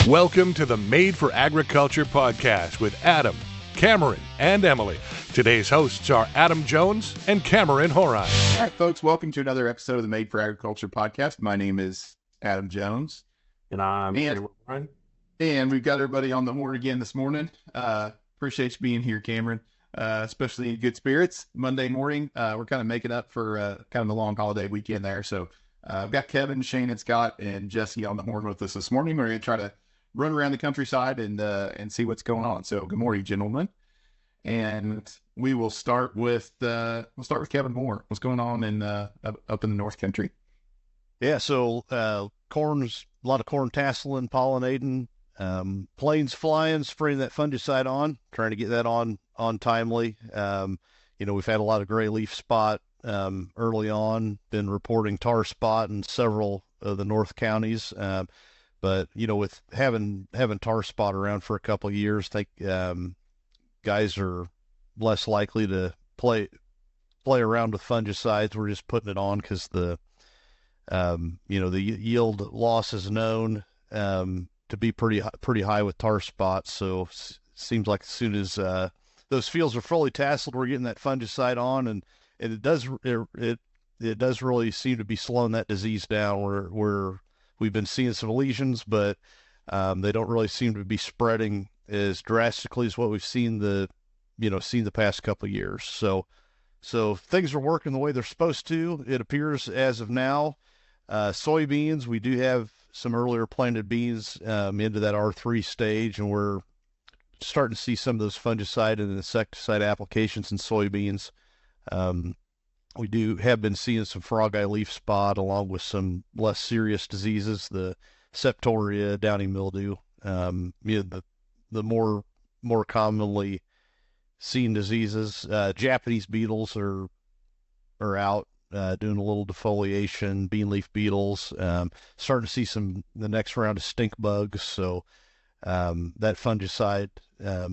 Welcome to the Made for Agriculture podcast with Adam, Cameron, and Emily. Today's hosts are Adam Jones and Cameron Horan. All right, folks, welcome to another episode of the Made for Agriculture podcast. My name is Adam Jones. And I'm Cameron. And we've got everybody on the horn again this morning. Appreciate you being here, Cameron, especially in good spirits. Monday morning, we're kind of making up for kind of the long holiday weekend there. So I've got Kevin, Shane, and Scott, and Jesse on the horn with us this morning. We're going to try to run around the countryside and see what's going on. So good morning, gentlemen. And we will start with Kevin Moore. What's going on in up in the North Country? Yeah, so corn's a lot of corn tasseling, pollinating, planes flying, spraying that fungicide on, trying to get that on timely. We've had a lot of gray leaf spot early on, been reporting tar spot in several of the north counties. But with having tar spot around for a couple of years, I think guys are less likely to play around with fungicides. We're just putting it on because the yield loss is known to be pretty high with tar spots. So seems like as soon as those fields are fully tasseled, we're getting that fungicide on, and it does really seem to be slowing that disease down. Where we've been seeing some lesions, but they don't really seem to be spreading as drastically as what we've seen the past couple of years. So things are working the way they're supposed to, it appears, as of now. Soybeans, we do have some earlier planted beans into that R3 stage, and we're starting to see some of those fungicide and insecticide applications in soybeans. We have been seeing some frog eye leaf spot along with some less serious diseases, the septoria, downy mildew. The more commonly seen diseases. Japanese beetles are out doing a little defoliation. Bean leaf beetles, starting to see the next round of stink bugs. So that fungicide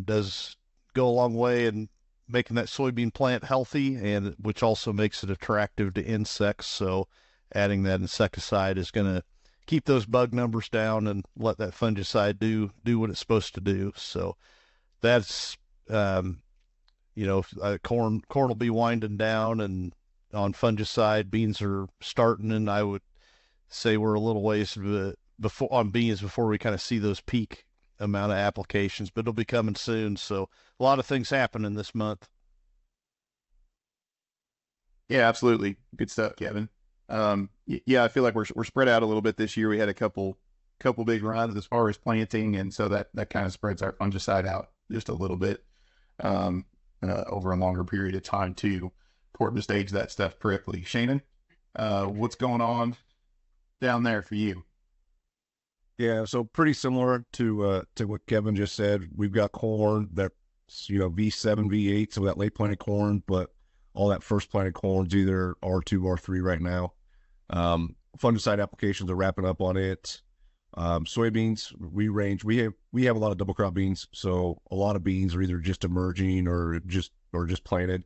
does go a long way in making that soybean plant healthy, and which also makes it attractive to insects. So adding that insecticide is going to keep those bug numbers down and let that fungicide do what it's supposed to do. So that's corn will be winding down, and on fungicide, beans are starting, and I would say we're a little ways before we kind of see those peak amount of applications, but it'll be coming soon. So a lot of things happening this month. Yeah, absolutely. Good stuff, Kevin. Yeah, I feel like we're spread out a little bit this year. We had a couple big runs as far as planting, and so that kind of spreads our fungicide out just a little bit over a longer period of time too. Important to stage that stuff correctly. Shannon, what's going on down there for you? Yeah, so pretty similar to what Kevin just said. We've got corn that's V7, V8, some of that late planted corn, but all that first planted corn's either R2, R3 right now. Fungicide applications are wrapping up on it. Soybeans, we have a lot of double crop beans, so a lot of beans are either just emerging or just planted.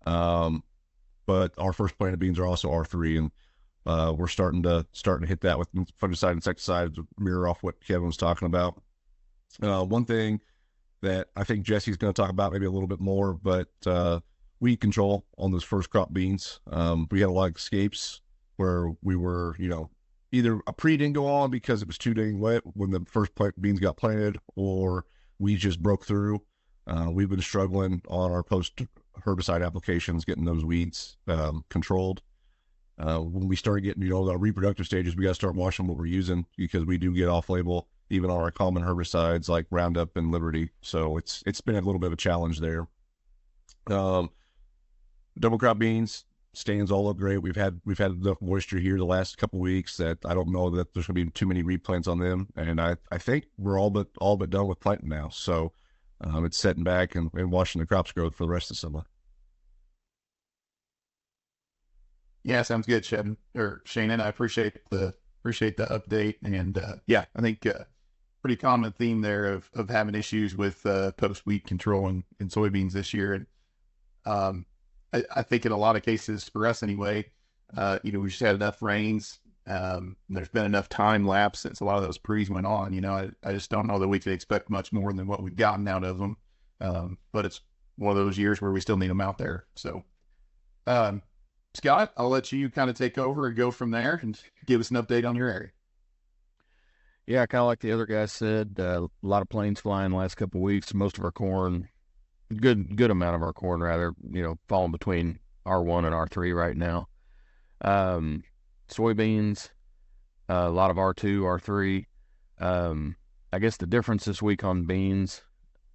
But our first planted beans are also R3, and we're starting to hit that with fungicide, insecticide to mirror off what Kevin was talking about. One thing that I think Jesse's going to talk about maybe a little bit more, but weed control on those first crop beans. We had a lot of escapes where we were, either a pre didn't go on because it was too dang wet when the first beans got planted, or weeds just broke through. We've been struggling on our post herbicide applications, getting those weeds controlled. When we start getting, the reproductive stages, we got to start watching what we're using, because we do get off label even on our common herbicides like Roundup and Liberty. So it's been a little bit of a challenge there. Double crop beans, stands all up great. We've had enough moisture here the last couple of weeks that I don't know that there's going to be too many replants on them, and I think we're all but done with planting now. So it's setting back and watching the crops grow for the rest of the summer. Yeah, sounds good, Shannon. I appreciate the update, and I think pretty common theme there of having issues with post weed control in soybeans this year, and I think in a lot of cases for us anyway, we just had enough rains There's been enough time lapse since a lot of those pre's went on. I just don't know that we could expect much more than what we've gotten out of them. But it's one of those years where we still need them out there. So, Scott, I'll let you kind of take over and go from there and give us an update on your area. Yeah, kind of like the other guy said, a lot of planes flying the last couple of weeks. Most of our corn, good amount of our corn rather, falling between R1 and R3 right now. Soybeans, a lot of R2, R3. I guess the difference this week on beans,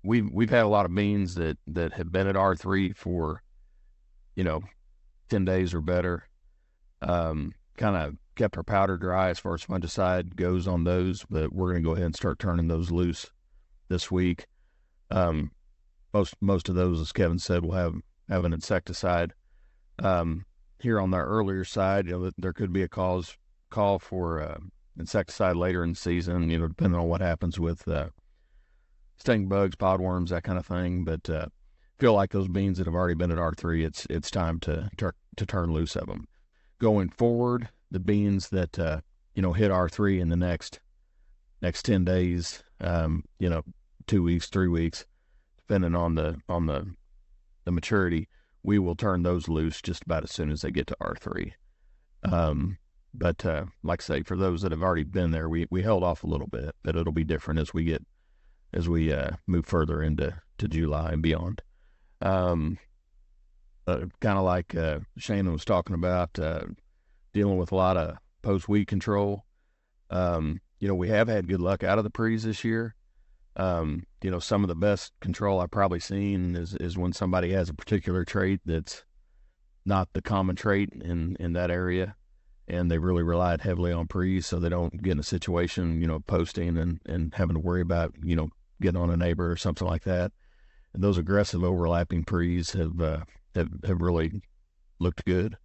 we've had a lot of beans that have been at R3 for 10 days or better. Kind of kept our powder dry as far as fungicide goes on those, but we're going to go ahead and start turning those loose this week. Most of those, as Kevin said, will have an insecticide. Here on the earlier side, there could be a call for insecticide later in the season, depending on what happens with sting bugs, podworms, that kind of thing. But feel like those beans that have already been at R3, it's time to turn loose of them. Going forward, the beans that hit R3 in the next 10 days, 2 weeks, 3 weeks, depending on the maturity, we will turn those loose just about as soon as they get to R3. But like I say, for those that have already been there, we held off a little bit, but it'll be different as we move further into July and beyond. Kind of like Shannon was talking about, dealing with a lot of post-weed control. We have had good luck out of the pre's this year. Some of the best control I've probably seen is when somebody has a particular trait that's not the common trait in that area, and they really relied heavily on pre's, so they don't get in a situation, posting and having to worry about, getting on a neighbor or something like that. And those aggressive overlapping pre's have really looked good.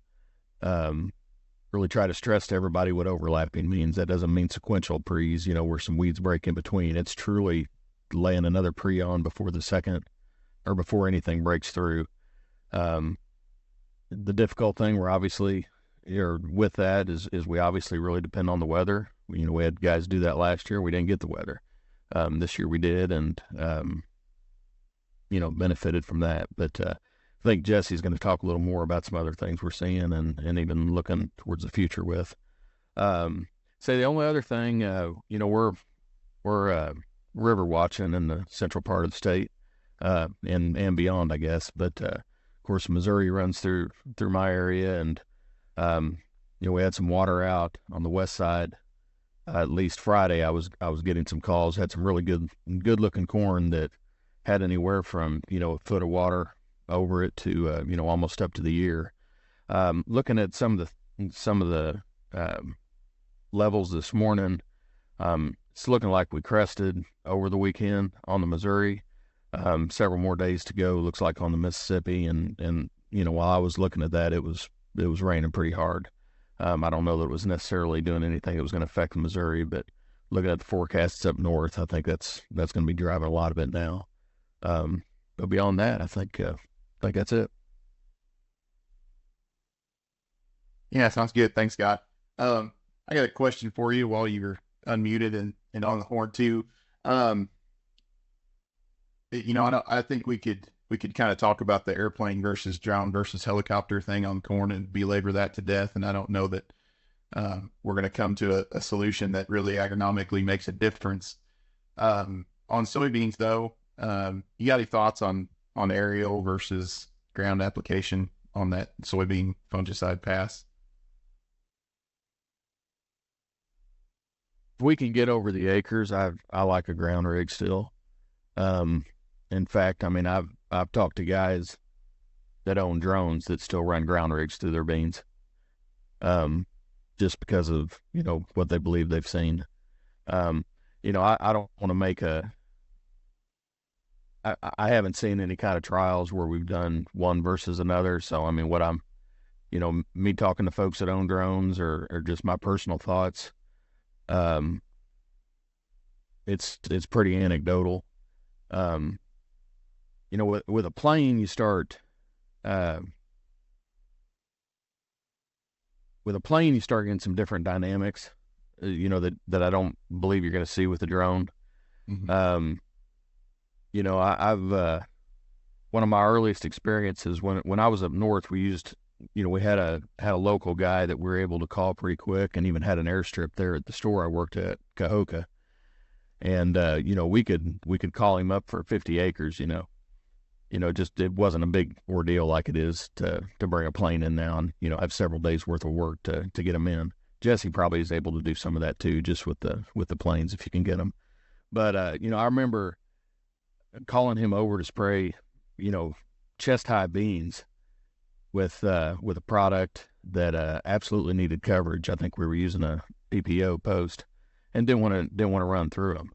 Really try to stress to everybody what overlapping means. That doesn't mean sequential pre's, where some weeds break in between. It's truly laying another pre on before the second or before anything breaks through. The difficult thing with that is we obviously really depend on the weather. We had guys do that last year. We didn't get the weather. This year we did, and benefited from that. But I think Jesse's going to talk a little more about some other things we're seeing and even looking towards the future with. The only other thing, we're river watching in the central part of the state, and beyond, I guess. But of course, Missouri runs through my area, and we had some water out on the west side. At least Friday, I was getting some calls. Had some really good looking corn that had anywhere from a foot of water over it to almost up to the ear. Looking at some of the levels this morning, it's looking like we crested over the weekend on the Missouri. Several more days to go, looks like, on the Mississippi, and while I was looking at that, it was raining pretty hard. I don't know that it was necessarily doing anything that was going to affect the Missouri, but looking at the forecasts up north, I think that's going to be driving a lot of it now. But beyond that, I think that's it. Yeah, sounds good. Thanks, Scott. I got a question for you while you're unmuted and on the horn too. I think we could kind of talk about the airplane versus drone versus helicopter thing on corn and belabor that to death. And I don't know that we're going to come to a solution that really agronomically makes a difference. On soybeans, though, you got any thoughts on aerial versus ground application on that soybean fungicide pass? If we can get over the acres, I like a ground rig still. In fact, I've talked to guys that own drones that still run ground rigs through their beans, just because of what they believe they've seen. I don't want to make I haven't seen any kind of trials where we've done one versus another. So what I'm, me talking to folks that own drones or just my personal thoughts. It's pretty anecdotal. With a plane, you start, with a plane, you start getting some different dynamics, that I don't believe you're going to see with the drone. Mm-hmm. I've one of my earliest experiences when I was up north, we used, we had a local guy that we were able to call pretty quick, and even had an airstrip there at the store I worked at, Cahokia. And, we could call him up for 50 acres, just, it wasn't a big ordeal like it is to bring a plane in now and, have several days worth of work to get them in. Jesse probably is able to do some of that too, just with the planes, if you can get them. But, I remember calling him over to spray, chest high beans with a product that, absolutely needed coverage. I think we were using a PPO post and didn't want to run through them.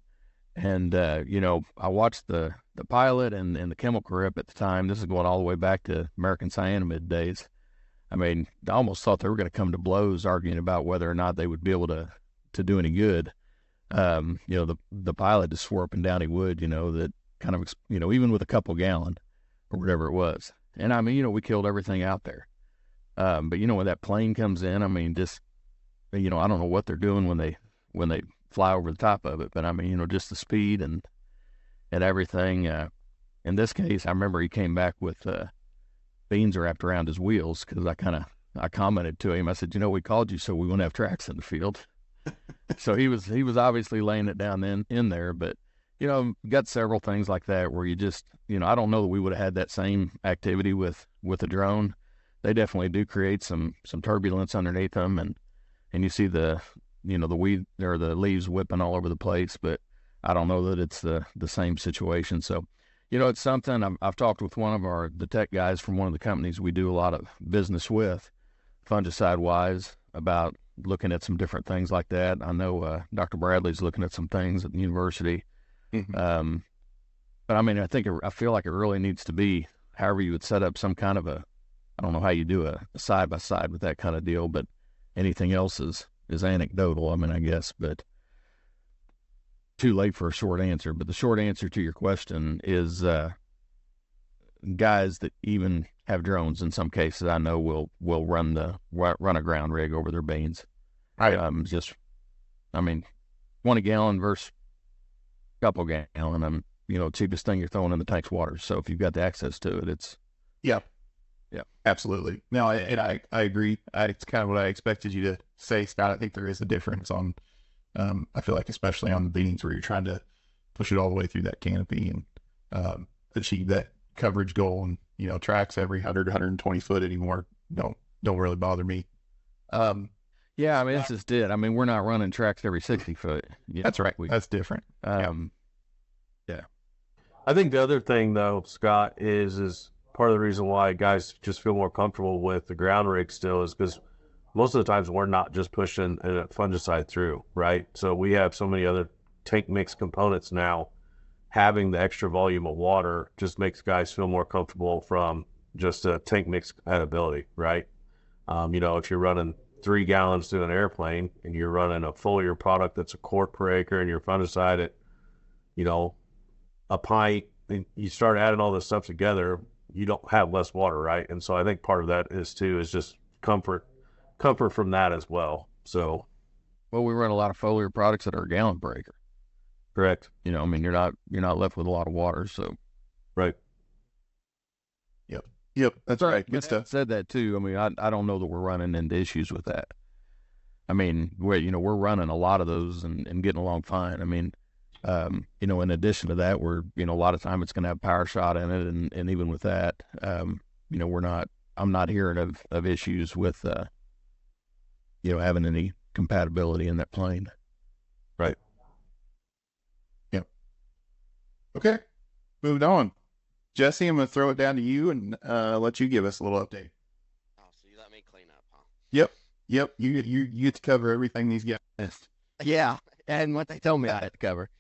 And, I watched the pilot and the chemical rep at the time. This is going all the way back to American cyanamide days. I mean, I almost thought they were going to come to blows arguing about whether or not they would be able to do any good. The pilot just swore up and down he would, that kind of, even with a couple gallon or whatever it was. And I mean, we killed everything out there. But when that plane comes in, I mean, just, I don't know what they're doing when they fly over the top of it, but I mean, just the speed and everything. In this case, I remember he came back with beans wrapped around his wheels, because I commented to him. I said, we called you so we wouldn't have tracks in the field. So he was obviously laying it down in there, but got several things like that where you just, I don't know that we would have had that same activity with a drone. They definitely do create some turbulence underneath them, and you see the weed or the leaves whipping all over the place, but I don't know that it's the same situation. So, it's something I've talked with one of the tech guys from one of the companies we do a lot of business with, fungicide wise, about looking at some different things like that. I know Dr. Bradley's looking at some things at the university. Mm-hmm. But I mean, I feel like it really needs to be however you would set up some kind of I don't know how you do a side by side with that kind of deal, but anything else is anecdotal. I mean, I guess, but too late for a short answer. But the short answer to your question is, guys that even have drones in some cases, I know will run a ground rig over their beans. Right. I mean, 20 gallon versus couple gallon. Cheapest thing you're throwing in the tank's water. So if you've got the access to it, it's Yeah, yeah, absolutely. No, I agree. It's kind of what I expected you to say, Scott. I think there is a difference on, I feel like especially on the beans where you're trying to push it all the way through that canopy and achieve that coverage goal. And, tracks every 100, 120 foot anymore don't really bother me. Yeah, I mean, that's just it. I mean, we're not running tracks every 60 foot. That's right. That's different. Yeah. I think the other thing, though, Scott, is part of the reason why guys just feel more comfortable with the ground rig still is because most of the times we're not just pushing a fungicide through, right? So we have so many other tank mix components now. Having the extra volume of water just makes guys feel more comfortable from just a tank mix compatibility, right? If you're running 3 gallons through an airplane and you're running a foliar product that's a quart per acre and your fungicide at, a pint, and you start adding all this stuff together, you don't have less water, right? And so I think part of that is just comfort from that as well. So, well, we run a lot of foliar products that are a gallon per acre. Correct. I mean, you're not left with a lot of water, so. Right. Yep, that's right. Good stuff. Said that too. I mean, I don't know that we're running into issues with that. I mean, we're running a lot of those and getting along fine. I mean, in addition to that, we're, a lot of time it's going to have power shot in it. And even with that, I'm not hearing of issues with, having any compatibility in that plane. Right. Yep. Okay. Moving on. Jesse, I'm going to throw it down to you and let you give us a little update. Oh, so you let me clean up, huh? Yep. You get to cover everything these guys missed. Yeah, and what they told me I had to cover.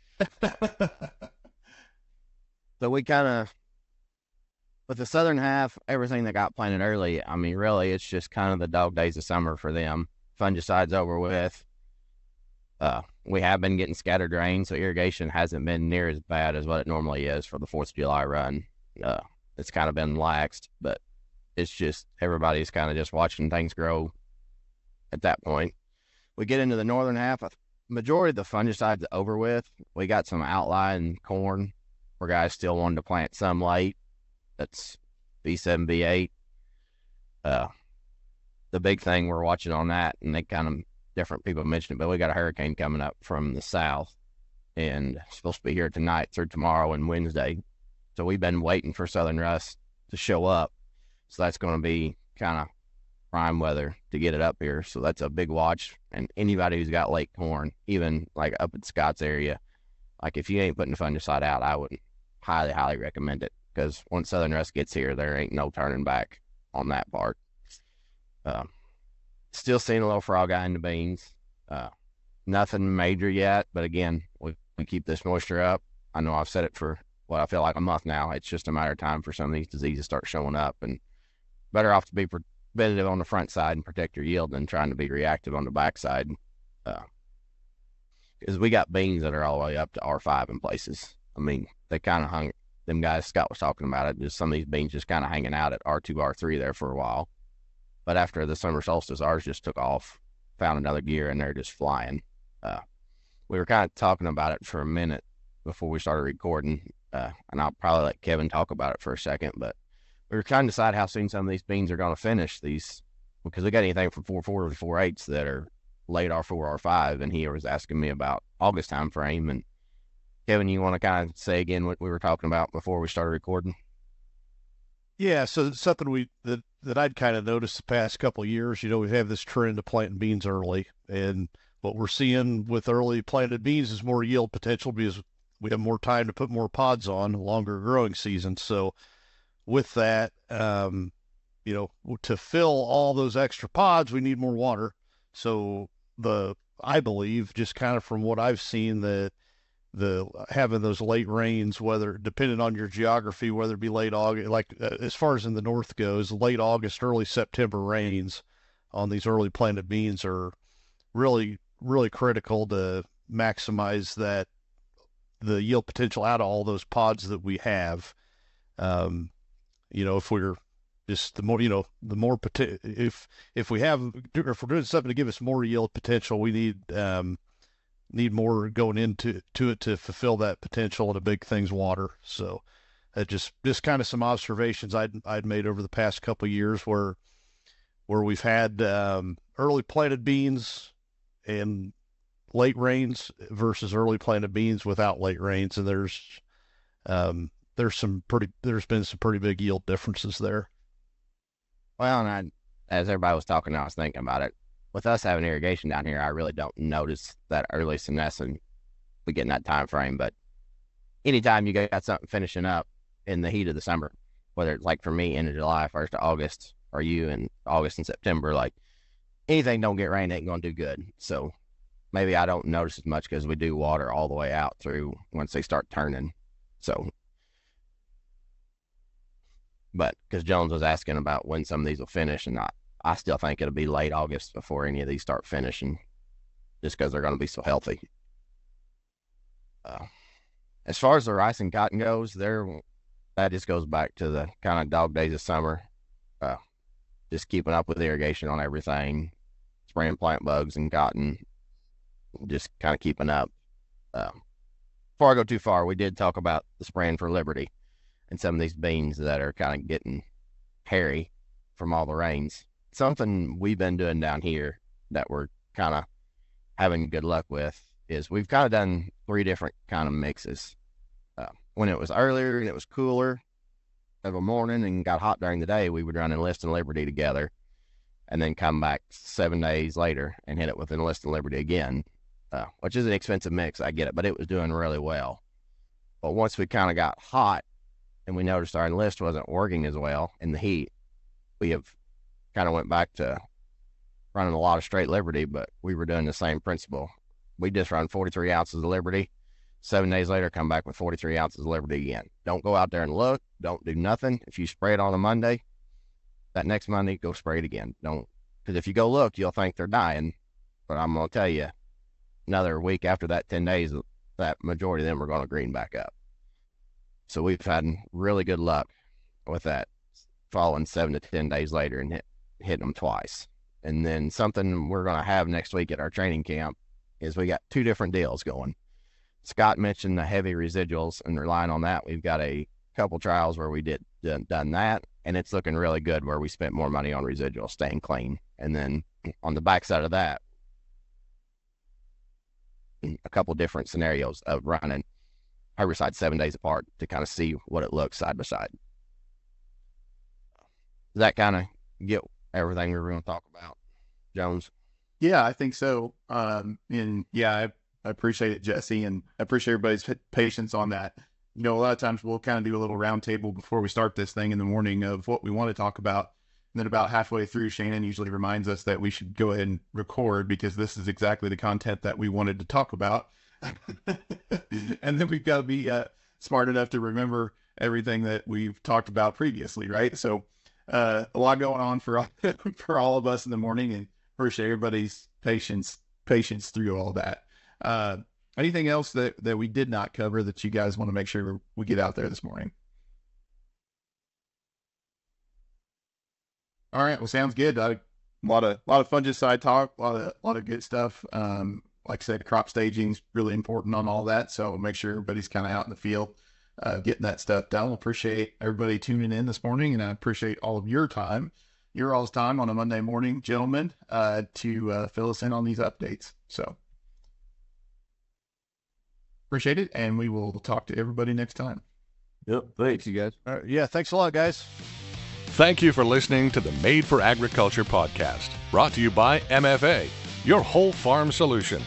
So we kind of, with the southern half, everything that got planted early, I mean, really, it's just kind of the dog days of summer for them. Fungicide's over with. We have been getting scattered rain, so irrigation hasn't been near as bad as what it normally is for the 4th of July run. It's kind of been laxed, but it's just everybody's kind of just watching things grow at that point. We get into the northern half. Majority of the fungicides over with. We got some outlying corn where guys still wanted to plant some late. That's B7, B8. The big thing we're watching on that, and they kind of different people mentioned it, but we got a hurricane coming up from the south, and it's supposed to be here tonight through tomorrow and Wednesday. So we've been waiting for southern rust to show up. So that's going to be kind of prime weather to get it up here. So that's a big watch. And anybody who's got late corn, even like up at Scott's area, like if you ain't putting the fungicide out, I would highly, highly recommend it, because once southern rust gets here, there ain't no turning back on that part. Still seeing a little frog eye in the beans. Nothing major yet, but again, we keep this moisture up. I know I've said it for what I feel like a month now. It's just a matter of time for some of these diseases to start showing up, and better off to be preventative on the front side and protect your yield than trying to be reactive on the back side. Because we got beans that are all the way up to R5 in places. I mean, they kind of hung, them guys, Scott was talking about it, just some of these beans just kind of hanging out at R2, R3 there for a while. But after the summer solstice, ours just took off, found another gear, and they're just flying. We were kind of talking about it for a minute before we started recording, and I'll probably let Kevin talk about it for a second, but we were trying to decide how soon some of these beans are going to finish these, because we got anything from 4.4 to 4.8s that are late R4, R5, and he was asking me about August time frame. And Kevin, you want to kind of say again what we were talking about before we started recording? Yeah, so something that I'd kind of noticed the past couple of years, we have this trend of planting beans early, and what we're seeing with early planted beans is more yield potential because we have more time to put more pods on, longer growing season. So with that, to fill all those extra pods, we need more water. So I believe, just kind of from what I've seen, that having those late rains, whether depending on your geography, whether it be late August, as far as in the north goes, late August, early September rains on these early planted beans are really, really critical to maximize the yield potential out of all those pods that we have. If we're just if we're doing something to give us more yield potential, we need more going into it to fulfill that potential, and a big thing's water. So just kind of some observations I'd made over the past couple of years where we've had early planted beans and late rains versus early planted beans without late rains, and there's been some pretty big yield differences there. Well, and as everybody was talking, I was thinking about it. With us having irrigation down here, I really don't notice that early senescence we get in that time frame. But anytime you got something finishing up in the heat of the summer, whether it's like for me, end of July, 1st of August, or you in August and September, like anything don't get rain ain't going to do good. So maybe I don't notice as much because we do water all the way out through once they start turning. So, but because Jones was asking about when some of these will finish, and I still think it'll be late August before any of these start finishing, just because they're going to be so healthy. As far as the rice and cotton goes, that just goes back to the kind of dog days of summer. Just keeping up with irrigation on everything, spraying plant bugs and cotton, just kind of keeping up. Before I go too far, we did talk about the spraying for Liberty and some of these beans that are kind of getting hairy from all the rains. Something we've been doing down here that we're kind of having good luck with is we've kind of done 3 different kind of mixes. When it was earlier and it was cooler of a morning and got hot during the day, we would run Enlist and Liberty together, and then come back 7 days later and hit it with Enlist and Liberty again, which is an expensive mix, I get it, but it was doing really well. But once we kind of got hot and we noticed our Enlist wasn't working as well in the heat, we have kind of went back to running a lot of straight Liberty, but we were doing the same principle. We just run 43 ounces of Liberty. 7 days later, come back with 43 ounces of Liberty again. Don't go out there and look. Don't do nothing. If you spray it on a Monday, that next Monday, go spray it again. Don't, because if you go look, you'll think they're dying. But I'm going to tell you, another week after that, 10 days, that majority of them are going to green back up. So we've had really good luck with that following 7 to 10 days later and hitting them twice. And then something we're going to have next week at our training camp is we got 2 different deals going. Scott mentioned the heavy residuals, and relying on that, we've got a couple trials where we done that, and it's looking really good where we spent more money on residuals staying clean. And then on the backside of that, a couple different scenarios of running herbicide 7 days apart to kind of see what it looks side by side. Does that kind of get everything we were going to talk about, Jones? Yeah, I think so. And yeah, I appreciate it, Jesse, and I appreciate everybody's patience on that. You know, a lot of times we'll kind of do a little round table before we start this thing in the morning of what we want to talk about. And then about halfway through, Shannon usually reminds us that we should go ahead and record because this is exactly the content that we wanted to talk about. And then we've got to be smart enough to remember everything that we've talked about previously, right? So a lot going on for all of us in the morning, and appreciate everybody's patience through all that. Anything else that we did not cover that you guys want to make sure we get out there this morning? All right, well, sounds good. A lot of fungicide talk, a lot of good stuff. Like I said, crop staging is really important on all that, so make sure everybody's kind of out in the field getting that stuff done. Appreciate everybody tuning in this morning, and I appreciate all of your all's time on a Monday morning, gentlemen, to fill us in on these updates. So appreciate it, and we will talk to everybody next time. Yep. Thanks, You guys. All right, yeah, thanks a lot, guys. Thank you for listening to the Made for Agriculture podcast, brought to you by MFA, your whole farm solution.